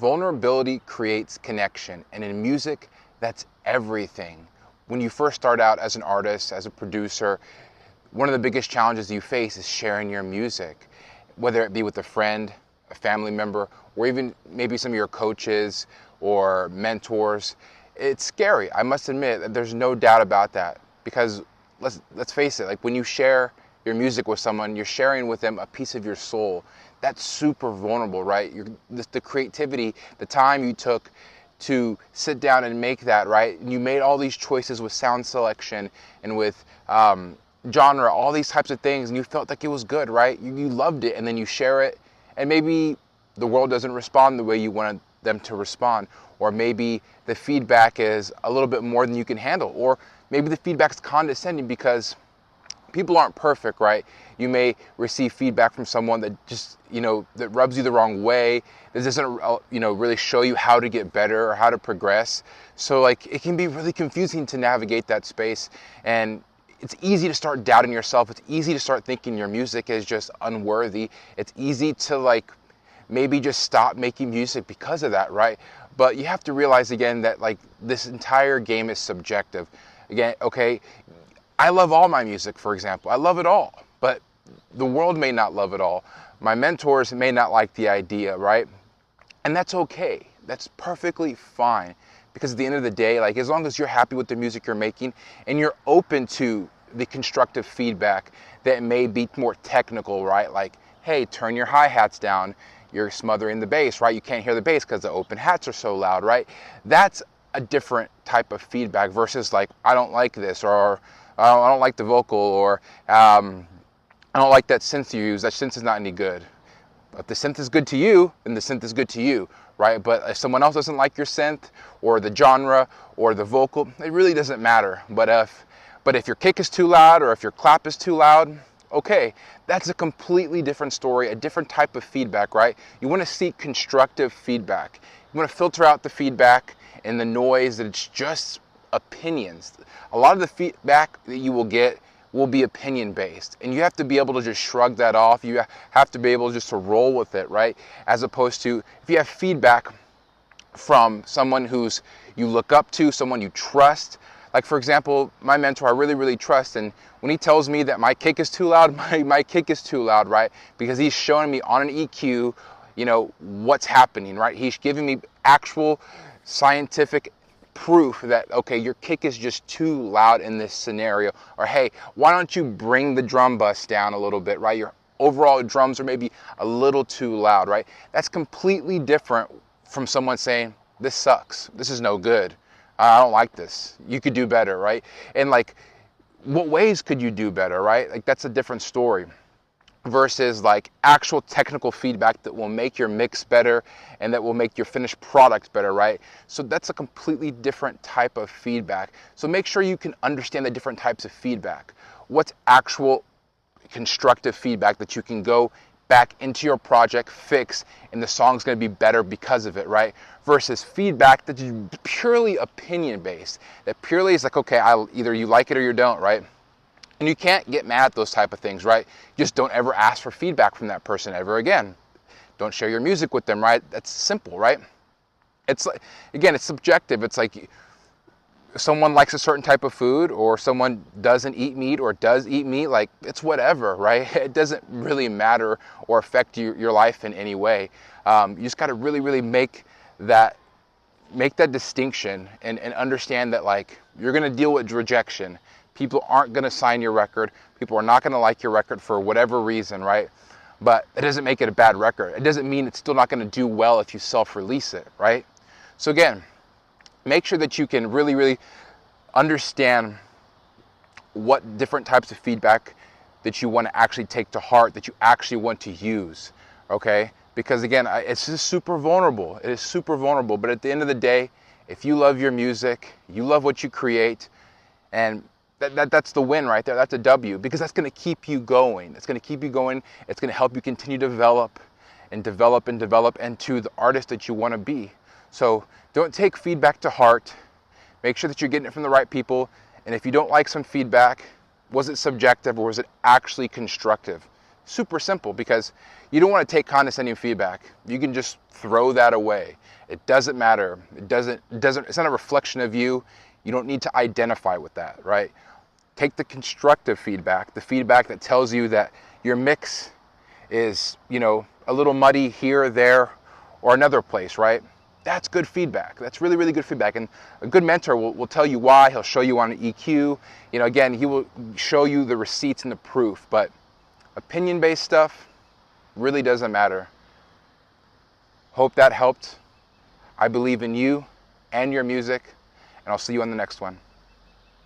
Vulnerability creates connection, and in music, that's everything. When you first start out as an artist, as a producer, one of the biggest challenges you face is sharing your music, whether it be with a friend, a family member, or even maybe some of your coaches or mentors. It's scary, I must admit. There's no doubt about that, because let's face it, like when you share your music with someone, you're sharing with them a piece of your soul. That's super vulnerable, right? The creativity, the time you took to sit down and make that, right? And you made all these choices with sound selection and with genre, all these types of things, and you felt like it was good, right? You loved it, and then you share it, and maybe the world doesn't respond the way you wanted them to respond, or maybe the feedback is a little bit more than you can handle, or maybe the feedback is condescending, because people aren't perfect, right? You may receive feedback from someone that just, that rubs you the wrong way. This doesn't, really show you how to get better or how to progress. So like, it can be really confusing to navigate that space. And it's easy to start doubting yourself. It's easy to start thinking your music is just unworthy. It's easy to like, maybe just stop making music because of that, right? But you have to realize again that like this entire game is subjective. Again, okay, I love all my music, for example. I love it all, but the world may not love it all. My mentors may not like the idea, right? And that's okay. That's perfectly fine. Because at the end of the day, like as long as you're happy with the music you're making and you're open to the constructive feedback that may be more technical, right? Like, hey, turn your hi-hats down. You're smothering the bass, right? You can't hear the bass because the open hats are so loud, right? That's a different type of feedback versus like, I don't like this, or I don't like the vocal, or I don't like that synth you use. That synth is not any good. If the synth is good to you, then the synth is good to you, right? But if someone else doesn't like your synth or the genre or the vocal, it really doesn't matter. But if your kick is too loud or if your clap is too loud, okay, that's a completely different story, a different type of feedback, right? You want to seek constructive feedback. You want to filter out the feedback and the noise that it's just opinions. A lot of the feedback that you will get will be opinion based, and you have to be able to just shrug that off. You have to be able just to roll with it, right? As opposed to if you have feedback from someone who's you look up to, someone you trust. Like for example, my mentor I really, really trust, and when he tells me that my kick is too loud, my kick is too loud, right? Because he's showing me on an EQ, what's happening, right? He's giving me actual scientific proof that, okay, your kick is just too loud in this scenario. Or hey, why don't you bring the drum bus down a little bit, right? Your overall drums are maybe a little too loud, right? That's completely different from someone saying, this sucks, this is no good, I don't like this, you could do better, right? And like, what ways could you do better, right? Like that's a different story versus like actual technical feedback that will make your mix better and that will make your finished product better, right? So that's a completely different type of feedback. So make sure you can understand the different types of feedback. What's actual constructive feedback that you can go back into your project, fix, and the song's going to be better because of it, right? Versus feedback that is purely opinion based, that purely is like, okay, either you like it or you don't, right? And you can't get mad at those type of things, right? Just don't ever ask for feedback from that person ever again. Don't share your music with them, right? That's simple, right? It's like, again, it's subjective. It's like someone likes a certain type of food, or someone doesn't eat meat or does eat meat. Like, it's whatever, right? It doesn't really matter or affect your life in any way. You just got to really, really make that distinction and understand that like you're going to deal with rejection. People aren't going to sign your record. People are not going to like your record for whatever reason, right? But it doesn't make it a bad record. It doesn't mean it's still not going to do well if you self-release it, right? So again, make sure that you can really, really understand what different types of feedback that you want to actually take to heart, that you actually want to use, okay? Because again, it's just super vulnerable. It is super vulnerable. But at the end of the day, if you love your music, you love what you create, and that's the win right there. That's a W, because that's going to keep you going. It's going to keep you going. It's going to help you continue to develop and develop and develop into the artist that you want to be. So don't take feedback to heart. Make sure that you're getting it from the right people. And if you don't like some feedback, was it subjective or was it actually constructive? Super simple, because you don't want to take condescending feedback. You can just throw that away. It doesn't matter. It's not a reflection of you. You don't need to identify with that, right? Take the constructive feedback, the feedback that tells you that your mix is, a little muddy here or there or another place, right? That's good feedback. That's really, really good feedback. And a good mentor will tell you why. He'll show you on an EQ. Again, he will show you the receipts and the proof, but opinion-based stuff really doesn't matter. Hope that helped. I believe in you and your music, and I'll see you on the next one.